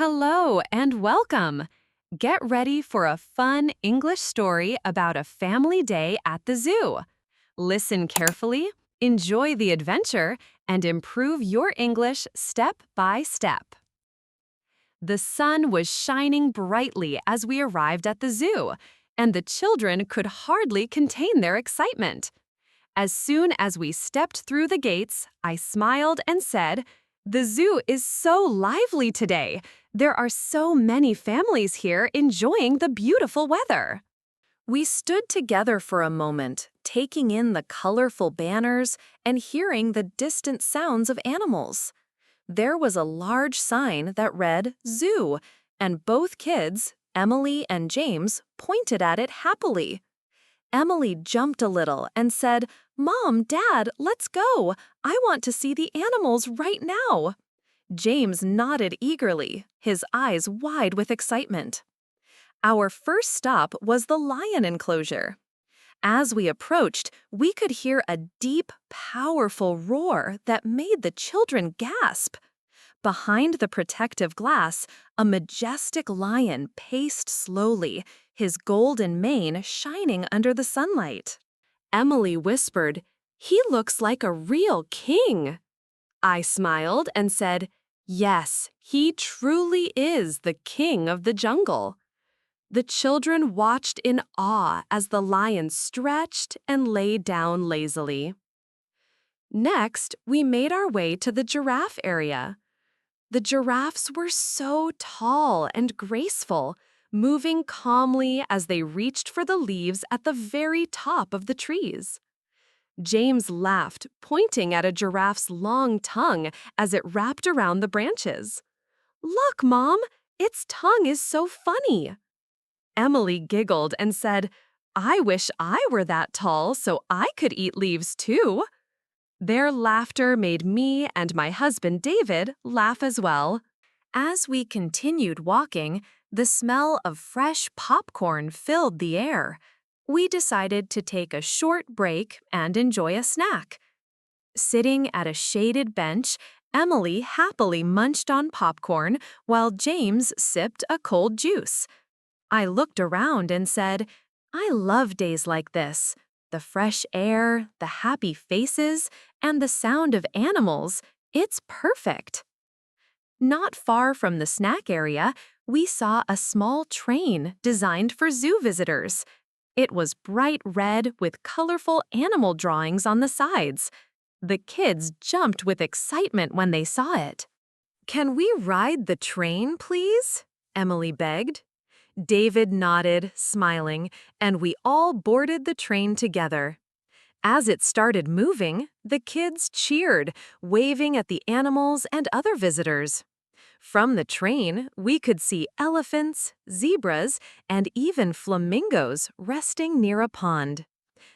Hello and welcome. Get ready for a fun English story about a family day at the zoo. Listen carefully, enjoy the adventure, and improve your English step by step. The sun was shining brightly as we arrived at the zoo, and the children could hardly contain their excitement. As soon as we stepped through the gates, I smiled and said, "The zoo is so lively today. There are so many families here enjoying the beautiful weather." We stood together for a moment, taking in the colorful banners and hearing the distant sounds of animals. There was a large sign that read Zoo, and both kids, Emily and James, pointed at it happily. Emily jumped a little and said, "Mom, Dad, let's go. I want to see the animals right now." James nodded eagerly, his eyes wide with excitement. Our first stop was the lion enclosure. As we approached, we could hear a deep, powerful roar that made the children gasp. Behind the protective glass, a majestic lion paced slowly, his golden mane shining under the sunlight. Emily whispered, "He looks like a real king." I smiled and said, "Yes, he truly is the king of the jungle." The children watched in awe as the lion stretched and lay down lazily. Next, we made our way to the giraffe area. The giraffes were so tall and graceful, moving calmly as they reached for the leaves at the very top of the trees. James laughed, pointing at a giraffe's long tongue as it wrapped around the branches. "Look, Mom, its tongue is so funny." Emily giggled and said, "I wish I were that tall so I could eat leaves too." Their laughter made me and my husband David laugh as well. As we continued walking, the smell of fresh popcorn filled the air. We decided to take a short break and enjoy a snack. Sitting at a shaded bench, Emily happily munched on popcorn while James sipped a cold juice. I looked around and said, "I love days like this. The fresh air, the happy faces, and the sound of animals, it's perfect." Not far from the snack area, we saw a small train designed for zoo visitors. It was bright red with colorful animal drawings on the sides. The kids jumped with excitement when they saw it. "Can we ride the train, please?" Emily begged. David nodded, smiling, and we all boarded the train together. As it started moving, the kids cheered, waving at the animals and other visitors. From the train, we could see elephants, zebras, and even flamingos resting near a pond.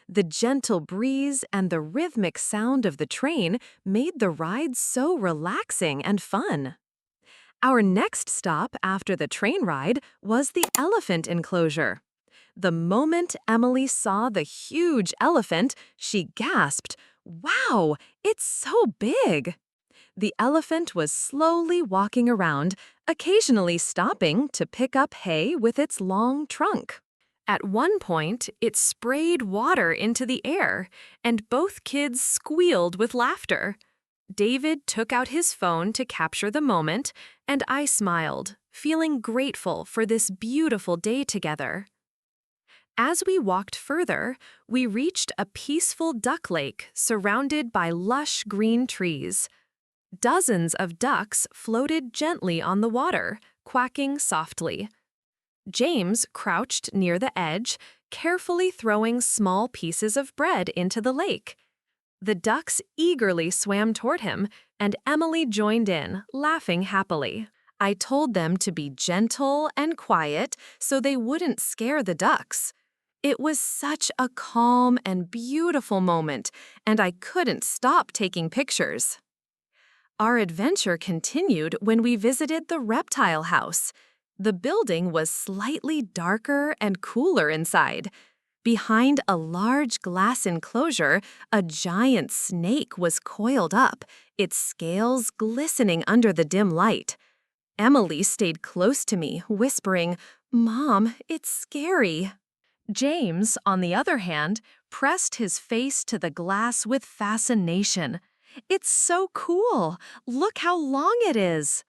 The gentle breeze and the rhythmic sound of the train made the ride so relaxing and fun. Our next stop after the train ride was the elephant enclosure. The moment Emily saw the huge elephant, she gasped, "Wow, it's so big!" The elephant was slowly walking around, occasionally stopping to pick up hay with its long trunk. At one point, it sprayed water into the air, and both kids squealed with laughter. David took out his phone to capture the moment, and I smiled, feeling grateful for this beautiful day together. As we walked further, we reached a peaceful duck lake surrounded by lush green trees. Dozens of ducks floated gently on the water, quacking softly. James crouched near the edge, carefully throwing small pieces of bread into the lake. The ducks eagerly swam toward him, and Emily joined in, laughing happily. I told them to be gentle and quiet so they wouldn't scare the ducks. It was such a calm and beautiful moment, and I couldn't stop taking pictures. Our adventure continued when we visited the reptile house. The building was slightly darker and cooler inside. Behind a large glass enclosure, a giant snake was coiled up, its scales glistening under the dim light. Emily stayed close to me, whispering, "Mom, it's scary." James, on the other hand, pressed his face to the glass with fascination. "It's so cool! Look how long it is!"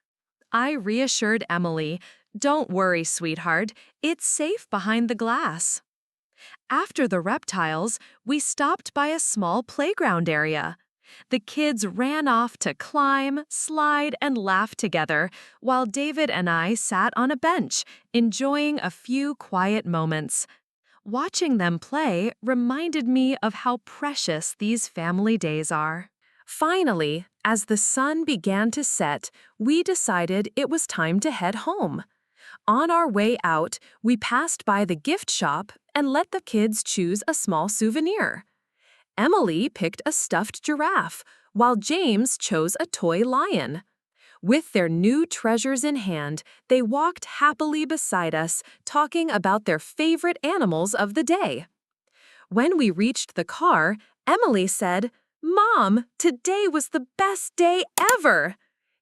I reassured Emily, "Don't worry, sweetheart. It's safe behind the glass." After the reptiles, we stopped by a small playground area. The kids ran off to climb, slide, and laugh together, while David and I sat on a bench, enjoying a few quiet moments. Watching them play reminded me of how precious these family days are. Finally, as the sun began to set, we decided it was time to head home. On our way out, we passed by the gift shop and let the kids choose a small souvenir. Emily picked a stuffed giraffe, while James chose a toy lion. With their new treasures in hand, they walked happily beside us, talking about their favorite animals of the day. When we reached the car, Emily said, "Mom, today was the best day ever!"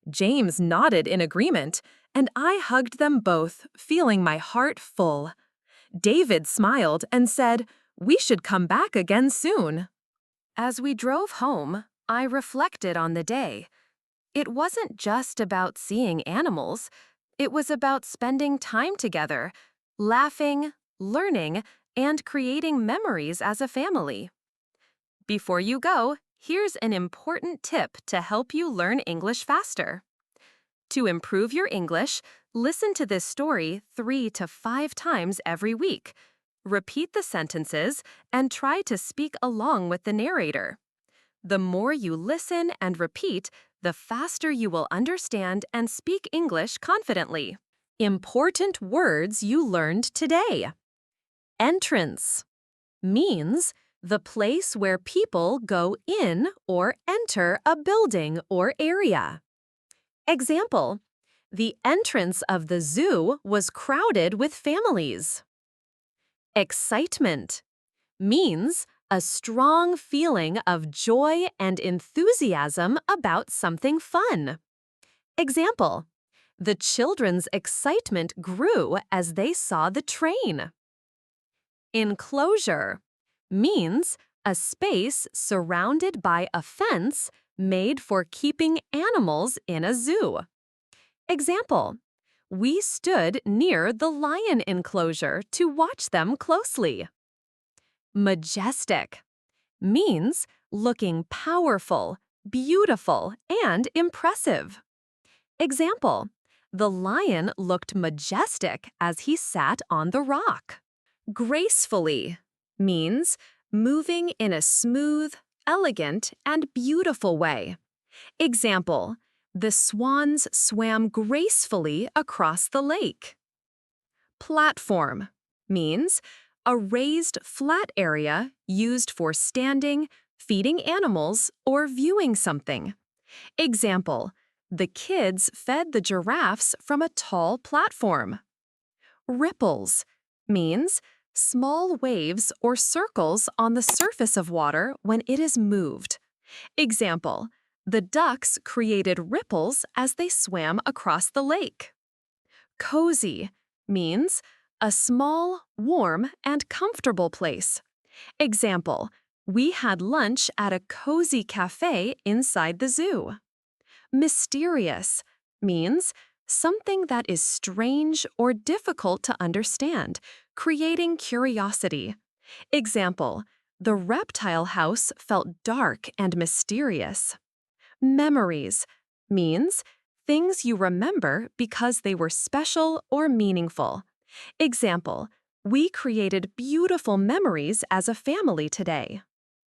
James nodded in agreement, and I hugged them both, feeling my heart full. David smiled and said, "We should come back again soon." As we drove home, I reflected on the day. It wasn't just about seeing animals. It was about spending time together, laughing, learning, and creating memories as a family. Before you go, here's an important tip to help you learn English faster. To improve your English, listen to this story 3 to 5 times every week. Repeat the sentences and try to speak along with the narrator. The more you listen and repeat, the faster you will understand and speak English confidently. Important words you learned today. Entrance means the place where people go in or enter a building or area. Example: the entrance of the zoo was crowded with families. Excitement means a strong feeling of joy and enthusiasm about something fun. Example: the children's excitement grew as they saw the train. Enclosure means a space surrounded by a fence made for keeping animals in a zoo. Example: we stood near the lion enclosure to watch them closely. Majestic means looking powerful, beautiful, and impressive. Example: the lion looked majestic as he sat on the rock. Gracefully means moving in a smooth, elegant, and beautiful way. Example: the swans swam gracefully across the lake. Platform means a raised flat area used for standing, feeding animals, or viewing something. Example: the kids fed the giraffes from a tall platform. Ripples means small waves or circles on the surface of water when it is moved. Example: the ducks created ripples as they swam across the lake. Cozy means a small, warm, and comfortable place. Example: we had lunch at a cozy cafe inside the zoo. Mysterious means something that is strange or difficult to understand, creating curiosity. Example: the reptile house felt dark and mysterious. Memories means things you remember because they were special or meaningful. Example: we created beautiful memories as a family today.